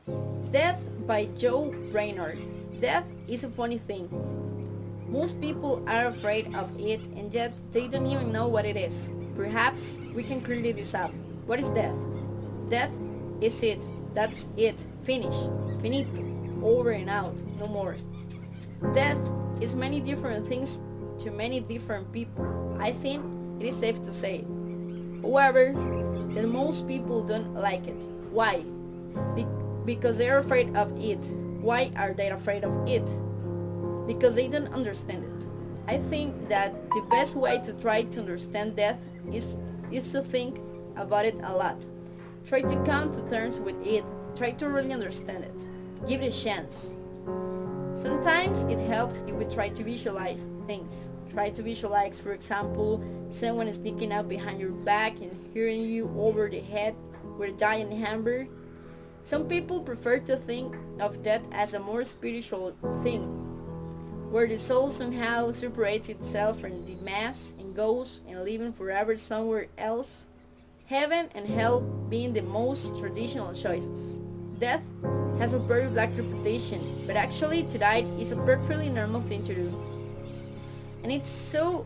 Death by Joe Brainerd. Death is a funny thing. Most people are afraid of it and yet they don't even know what it is. Perhaps we can clear this up. What is death? Death is it. That's it. Finish. Finito. Over and out. No more. Death is many different things to many different people. I think it is safe to say. However, that most people don't like it. Why? Be- because they're afraid of it. Why are they afraid of it? Because they don't understand it. I think that the best way to try to understand death is to think about it a lot. Try to come to terms with it. Try to really understand it. Give it a chance. Sometimes it helps if we try to visualize things. Try to visualize, for example, someone sneaking up behind your back and hitting you over the head with a giant hammer. Some people prefer to think of death as a more spiritual thing, where the soul somehow separates itself from the mass and goes and living forever somewhere else. Heaven and hell being the most traditional choices. Death has a very black reputation, but actually to die is a perfectly normal thing to do. And it's so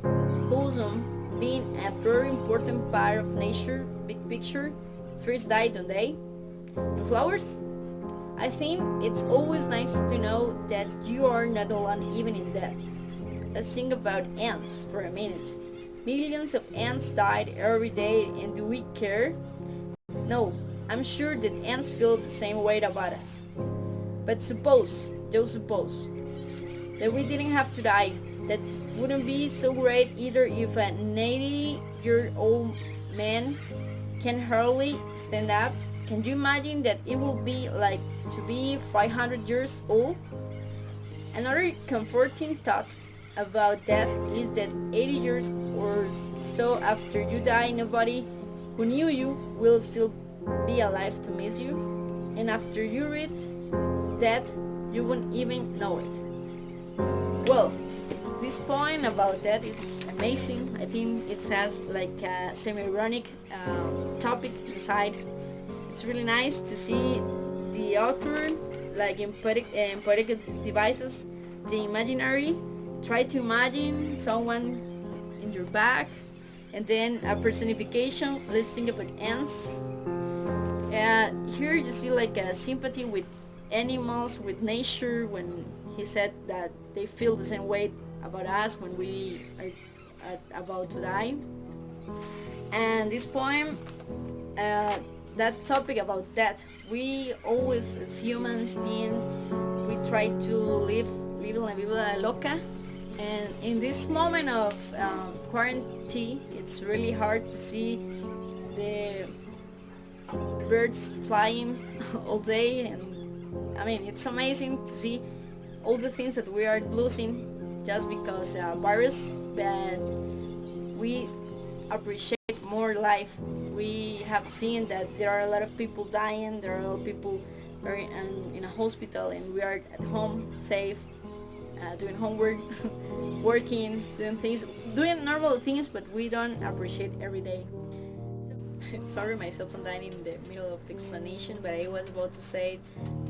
awesome being a very important part of nature, big picture. Trees die, don't they? And flowers? I think it's always nice to know that you are not alone even in death. Let's think about ants for a minute. Millions of ants died every day and do we care? No, I'm sure that ants feel the same way about us. But suppose, just suppose, that we didn't have to die. That wouldn't be so great either if a 80-year-old man can hardly stand up. Can you imagine that it will be like to be 500 years old? Another comforting thought about death is that 80 years or so after you die, nobody who knew you will still be alive to miss you. And after you read death, you won't even know it. Well, this point about that it's amazing. I think it has like a semi-ironic topic inside. It's really nice to see the author like in poetic devices the imaginary. Try to imagine someone in your back and then a personification. Let's think about ants. Here you see like a sympathy with animals, with nature, when he said that they feel the same way about us when we are about to die. And this poem, uh, that topic about death, we always as humans being, we try to live la vida loca. And in this moment of quarantine, it's really hard to see the birds flying all day, and I mean it's amazing to see all the things that we are losing just because virus, but we appreciate more life. We have seen that there are a lot of people dying, there are a lot of people are in a hospital, and we are at home safe, doing homework, working, doing things, doing normal things, but we don't appreciate every day. Sorry myself on dying in the middle of the explanation, but I was about to say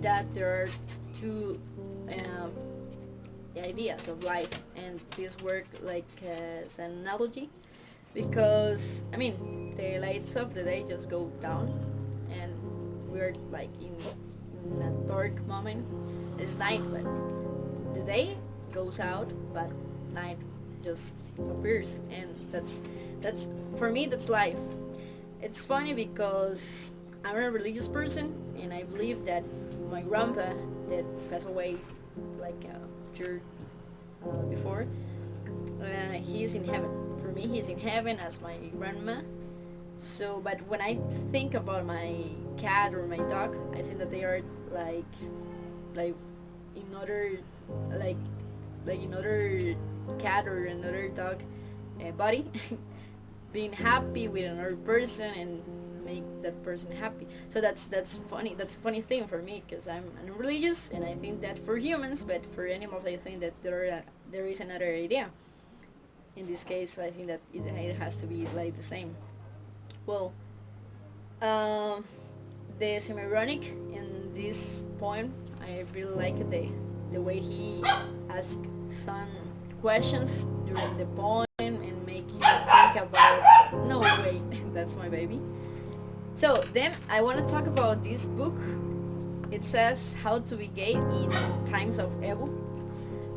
that there are two um, ideas of life, and this work like as an analogy, because I mean the lights of the day just go down, and we're like in a dark moment. It's night, but the day goes out, but night just appears, and that's for me that's life. It's funny because I'm a religious person, and I believe that my grandpa that passed away like a year before, he's in heaven. For me, he's in heaven as my grandma. So, but when I think about my cat or my dog, I think that they are like another like another cat or another dog body being happy with another person and make that person happy. So that's funny. That's a funny thing for me because I'm religious, and I think that for humans, but for animals, I think that there is another idea. In this case, I think that it has to be like the same. Well, um, the semi-ironic in this poem. I really like the way he asks some questions during the poem and make you think about. No way, that's my baby. So then I want to talk about this book. It says How to Be Gay in Times of Evo.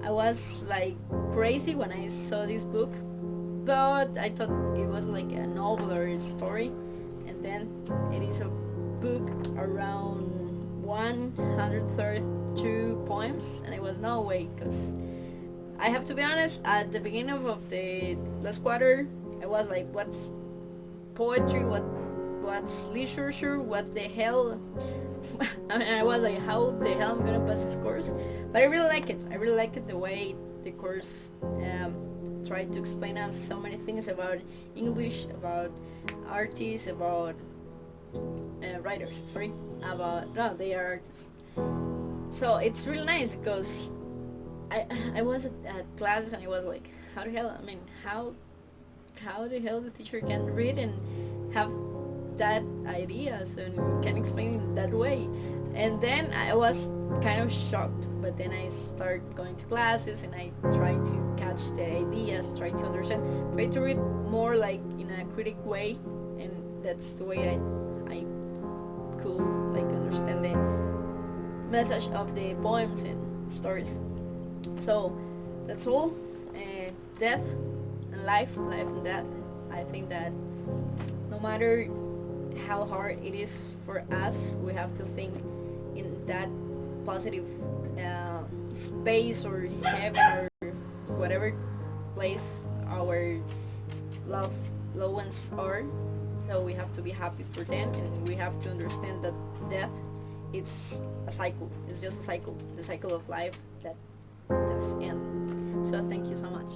I was like crazy when I saw this book, but I thought it was like a novel or a story, and then it is a book around 132 poems, and it was no way, because I have to be honest, at the beginning of the last quarter, I was like, what's poetry, what's literature, what the hell. And I was like, how the hell I'm gonna pass this course? But I really like it. I really like it, the way the course tried to explain us so many things about English, about artists, about writers. Sorry, about no, they are artists. So it's really nice because I was at classes and I was like, how the hell? I mean, how the hell the teacher can read and have that ideas and can explain it that way. And then I was kind of shocked, but then I start going to classes and I try to catch the ideas, try to understand, try to read more like in a critic way, and that's the way I could like understand the message of the poems and stories. So that's all. Death and life and death. I think that no matter how hard it is for us, we have to think in that positive space or heaven or whatever place our loved ones are. So we have to be happy for them, and we have to understand that death, it's a cycle. It's just a cycle, the cycle of life that just ends. So thank you so much.